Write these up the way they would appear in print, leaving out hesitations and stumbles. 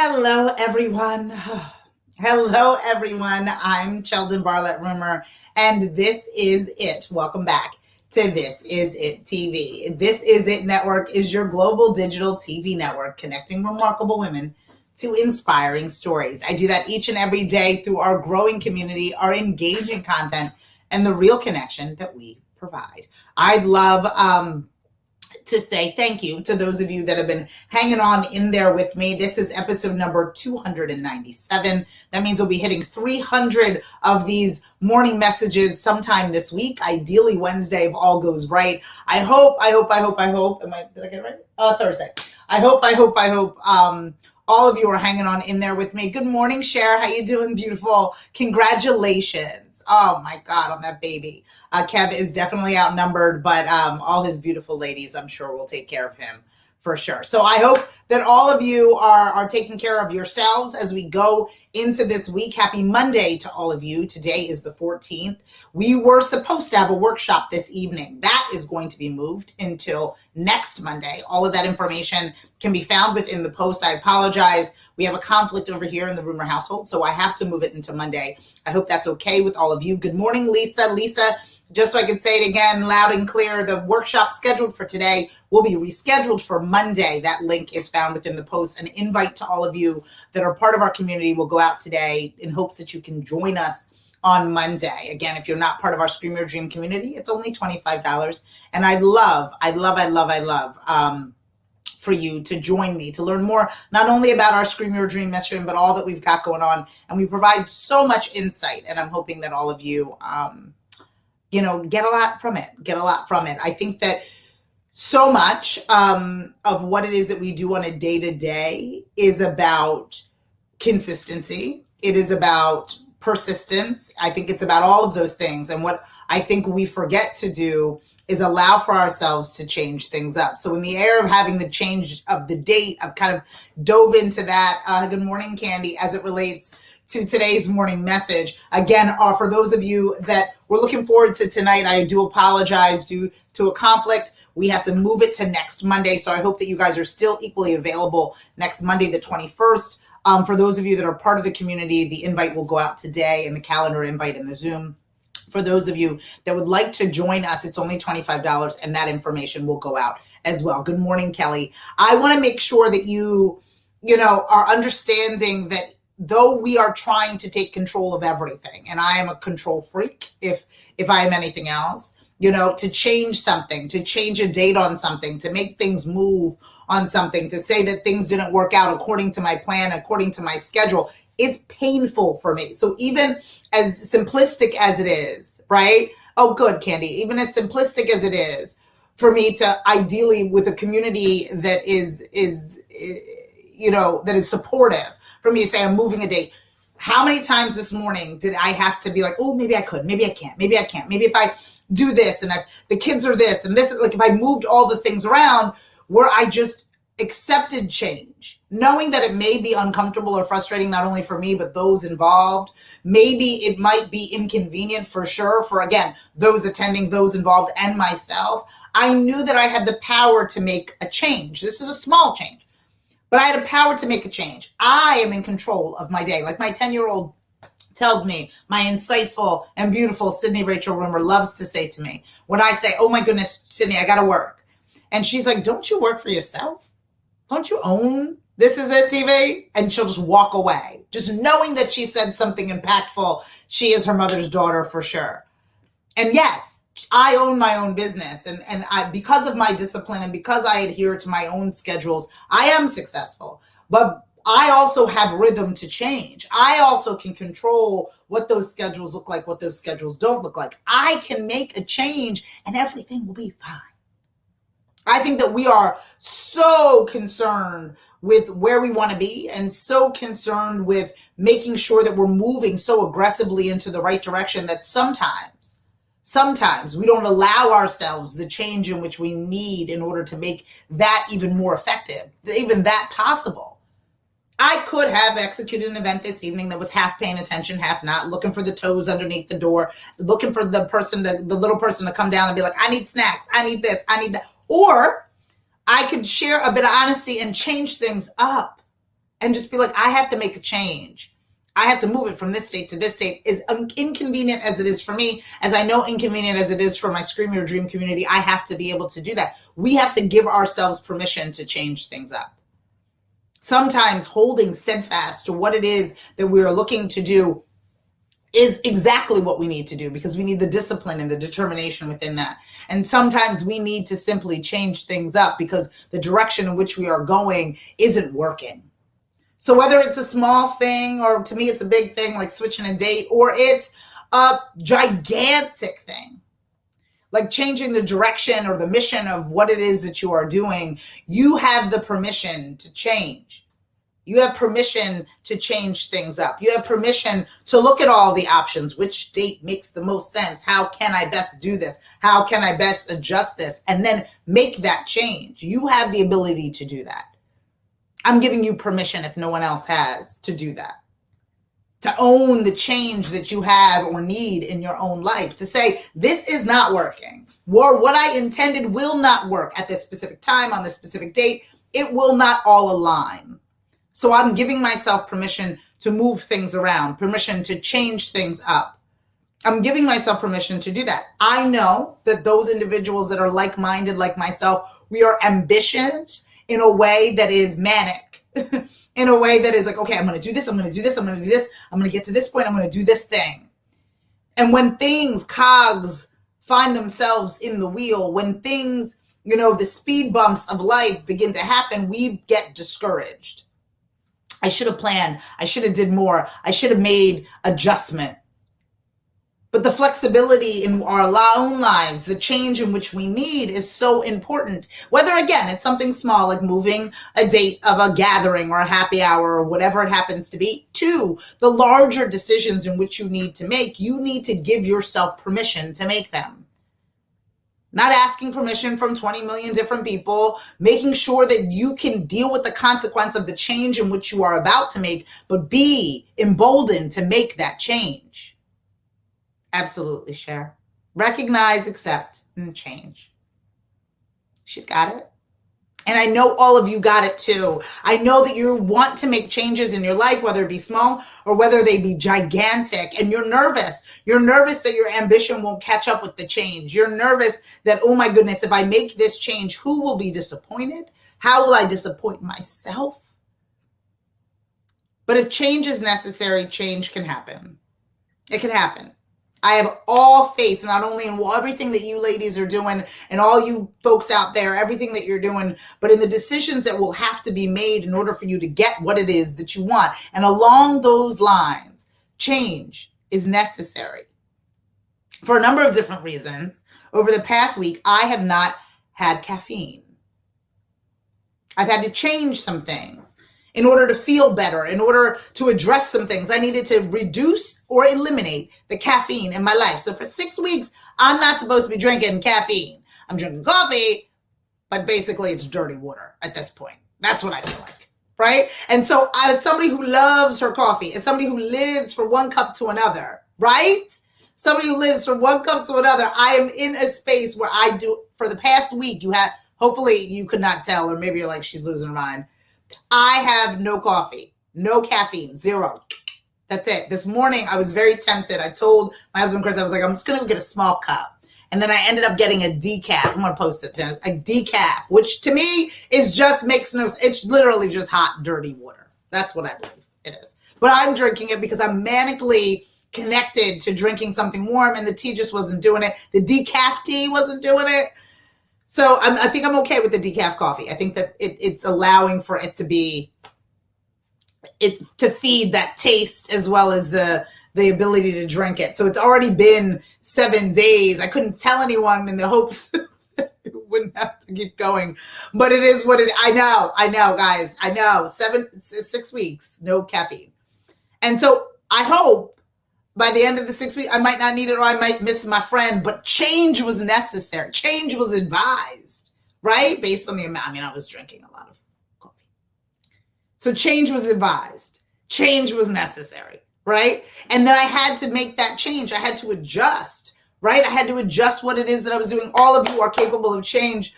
Hello, everyone. Hello, everyone. I'm CHELDIN BARLATT RUMER, and this is it. Welcome back to This Is It TV. This Is It Network is your global digital TV network connecting remarkable women to inspiring stories. I do that each and every day through our growing community, our engaging content, and the real connection that we provide. I'd love to say thank you to those of you that have been hanging on in there with me. This is episode number 297. That means we'll be hitting 300 of these morning messages sometime this week, ideally Wednesday if all goes right. I hope, did I get it right? Thursday. I hope, all of you are hanging on in there with me. Good morning, Cher. How you doing? Beautiful. Congratulations. Oh my God, on that baby. Kev is definitely outnumbered, but all his beautiful ladies, I'm sure, will take care of him for sure. So I hope that all of you are taking care of yourselves as we go into this week. Happy Monday to all of you. Today is the 14th. We were supposed to have a workshop this evening. That is going to be moved until next Monday. All of that information can be found within the post. I apologize. We have a conflict over here in the Rumor household, so I have to move it into Monday. I hope that's okay with all of you. Good morning, Lisa. Lisa, just so I can say it again loud and clear, the workshop scheduled for today will be rescheduled for Monday. That link is found within the post. An invite to all of you that are part of our community will go out today in hopes that you can join us on Monday. Again, if you're not part of our Scream Your Dream community, it's only $25. And I'd love for you to join me to learn more, not only about our Scream Your Dream mission, but all that we've got going on. And we provide so much insight. And I'm hoping that all of you, get a lot from it. I think that so much of what it is that we do on a day-to-day is about consistency. It is about persistence. I think it's about all of those things. And what I think we forget to do is allow for ourselves to change things up. So in the air of having the change of the date, I've kind of dove into that. Good morning, Candy, as it relates to today's morning message. Again, for those of you that were looking forward to tonight, I do apologize due to a conflict. We have to move it to next Monday. So I hope that you guys are still equally available next Monday, the 21st. For those of you that are part of the community, the invite will go out today, and the calendar invite in the Zoom. For those of you that would like to join us, it's only $25, and that information will go out as well. Good morning, Kelly. I want to make sure that you are understanding that though we are trying to take control of everything, and I am a control freak, if I am anything else, to change something, to change a date on something, to make things move on something, to say that things didn't work out according to my plan, according to my schedule, is painful for me. So even as simplistic as it is, right? Oh, good, Candy. Even as simplistic as it is for me to ideally with a community that is supportive, for me to say I'm moving a date. How many times this morning did I have to be like, oh, maybe I could, maybe I can't, maybe I can't. Maybe if I do this and the kids are this and this, like if I moved all the things around where I just accepted change, knowing that it may be uncomfortable or frustrating, not only for me, but those involved. Maybe it might be inconvenient for sure for, again, those attending, those involved, and myself. I knew that I had the power to make a change. This is a small change, but I had a power to make a change. I am in control of my day. Like my 10-year-old tells me, my insightful and beautiful Sydney Rachel Rumer loves to say to me, when I say, oh my goodness, Sydney, I got to work. And she's like, don't you work for yourself? Don't you own This Is It TV? And she'll just walk away, just knowing that she said something impactful. She is her mother's daughter for sure. And yes, I own my own business. And I, because of my discipline and because I adhere to my own schedules, I am successful. But I also have rhythm to change. I also can control what those schedules look like, what those schedules don't look like. I can make a change and everything will be fine. I think that we are so concerned with where we want to be and so concerned with making sure that we're moving so aggressively into the right direction that sometimes we don't allow ourselves the change in which we need in order to make that even more effective, even that possible. I could have executed an event this evening that was half paying attention, half not, looking for the toes underneath the door, looking for the little person to come down and be like, I need snacks, I need this, I need that. Or I could share a bit of honesty and change things up and just be like, I have to make a change. I have to move it from this state to this state. As inconvenient as it is for me, as I know inconvenient as it is for my Scream Your Dream community, I have to be able to do that. We have to give ourselves permission to change things up. Sometimes holding steadfast to what it is that we are looking to do is exactly what we need to do, because we need the discipline and the determination within that. And sometimes we need to simply change things up because the direction in which we are going isn't working. So whether it's a small thing, or to me it's a big thing like switching a date, or it's a gigantic thing like changing the direction or the mission of what it is that you are doing, you have the permission to change. You have permission to change things up. You have permission to look at all the options. Which date makes the most sense? How can I best do this? How can I best adjust this? And then make that change. You have the ability to do that. I'm giving you permission, if no one else has, to do that. To own the change that you have or need in your own life. To say, this is not working. Or what I intended will not work at this specific time, on this specific date. It will not all align. So I'm giving myself permission to move things around, permission to change things up. I'm giving myself permission to do that. I know that those individuals that are like-minded like myself, we are ambitious in a way that is manic, in a way that is like, okay, I'm going to do this, I'm going to do this, I'm going to do this, I'm going to get to this point, I'm going to do this thing. And when things, cogs, find themselves in the wheel, when things, the speed bumps of life begin to happen, we get discouraged. I should have planned. I should have did more. I should have made adjustments. But the flexibility in our own lives, the change in which we need is so important. Whether, again, it's something small like moving a date of a gathering or a happy hour or whatever it happens to be, to the larger decisions in which you need to make, you need to give yourself permission to make them. Not asking permission from 20 million different people, making sure that you can deal with the consequence of the change in which you are about to make, but be emboldened to make that change. Absolutely, Cher. Recognize, accept, and change. She's got it. And I know all of you got it too. I know that you want to make changes in your life, whether it be small or whether they be gigantic. And you're nervous. You're nervous that your ambition won't catch up with the change. You're nervous that, oh my goodness, if I make this change, who will be disappointed? How will I disappoint myself? But if change is necessary, change can happen. It can happen. I have all faith, not only in everything that you ladies are doing and all you folks out there, everything that you're doing, but in the decisions that will have to be made in order for you to get what it is that you want. And along those lines, change is necessary. For a number of different reasons, over the past week, I have not had caffeine. I've had to change some things. In order to feel better, in order to address some things, I needed to reduce or eliminate the caffeine in my life. So for 6 weeks, I'm not supposed to be drinking caffeine. I'm drinking coffee, but basically it's dirty water at this point. That's what I feel like, right? And so as somebody who loves her coffee, as somebody who lives from one cup to another, right? Somebody who lives from one cup to another, I am in a space where I do, for the past week, hopefully you could not tell, or maybe you're like, she's losing her mind. I have no coffee, no caffeine, zero. That's it. This morning, I was very tempted. I told my husband, Chris, I was like, I'm just going to go get a small cup. And then I ended up getting a decaf. I'm going to post it there. A decaf, which to me makes no sense. It's literally just hot, dirty water. That's what I believe it is. But I'm drinking it because I'm manically connected to drinking something warm, and the tea just wasn't doing it. The decaf tea wasn't doing it. So I think I'm okay with the decaf coffee. I think that it's allowing for it to feed that taste as well as the ability to drink it. So it's already been 7 days. I couldn't tell anyone in the hopes that it wouldn't have to keep going. But it is what I know, guys. I know. 6 weeks, no caffeine. And so I hope by the end of the 6 weeks, I might not need it or I might miss my friend, but change was necessary. Change was advised, right? Based on the amount. I was drinking a lot of coffee. So change was advised. Change was necessary, right? And then I had to make that change. I had to adjust, right? I had to adjust what it is that I was doing. All of you are capable of change.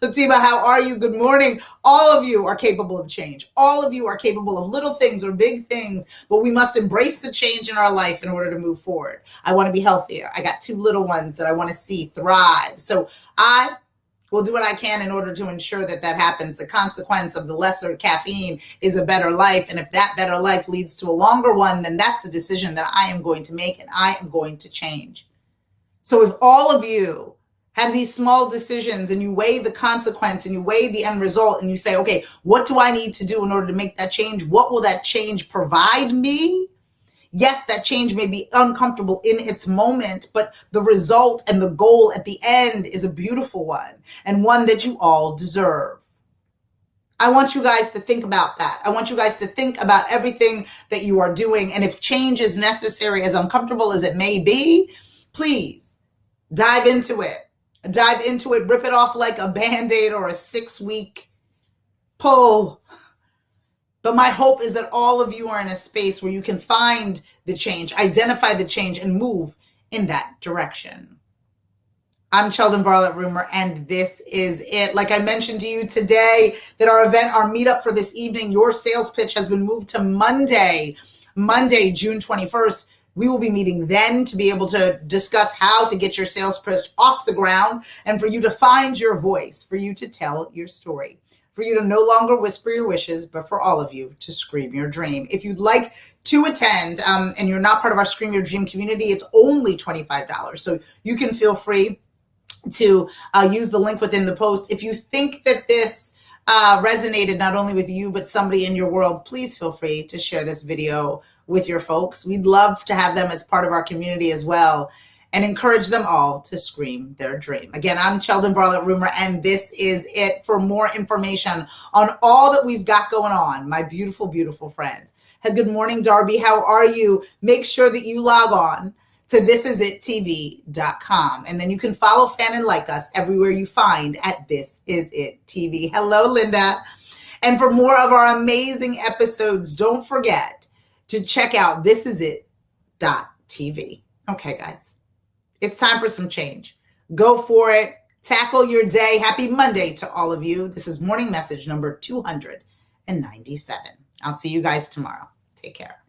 Latiba, how are you? Good morning. All of you are capable of change. All of you are capable of little things or big things, but we must embrace the change in our life in order to move forward. I want to be healthier. I got 2 little ones that I want to see thrive. So I will do what I can in order to ensure that that happens. The consequence of the lesser caffeine is a better life. And if that better life leads to a longer one, then that's a decision that I am going to make and I am going to change. So if all of you have these small decisions and you weigh the consequence and you weigh the end result and you say, okay, what do I need to do in order to make that change? What will that change provide me? Yes, that change may be uncomfortable in its moment, but the result and the goal at the end is a beautiful one and one that you all deserve. I want you guys to think about that. I want you guys to think about everything that you are doing. And if change is necessary, as uncomfortable as it may be, please dive into it. Dive into it, rip it off like a Band-Aid or a 6-week pull. But my hope is that all of you are in a space where you can find the change, identify the change, and move in that direction. I'm CHELDIN BARLATT RUMER, and this is it. Like I mentioned to you today, that our event, our meetup for this evening, your sales pitch has been moved to Monday, June 21st. We will be meeting then to be able to discuss how to get your sales pitch off the ground and for you to find your voice, for you to tell your story, for you to no longer whisper your wishes, but for all of you to scream your dream. If you'd like to attend and you're not part of our Scream Your Dream community, it's only $25. So you can feel free to use the link within the post. If you think that this resonated not only with you, but somebody in your world, please feel free to share this video with your folks. We'd love to have them as part of our community as well and encourage them all to scream their dream. Again, I'm CHELDIN BARLATT RUMER, and this is it. For more information on all that we've got going on, my beautiful, beautiful friends. Hey, good morning, Darby. How are you? Make sure that you log on to thisisItTV.com. And then you can follow, fan, and like us everywhere you find at This Is It TV. Hello, Linda. And for more of our amazing episodes, don't forget to check out thisisIt.tv. Okay, guys, it's time for some change. Go for it. Tackle your day. Happy Monday to all of you. This is morning message number 297. I'll see you guys tomorrow. Take care.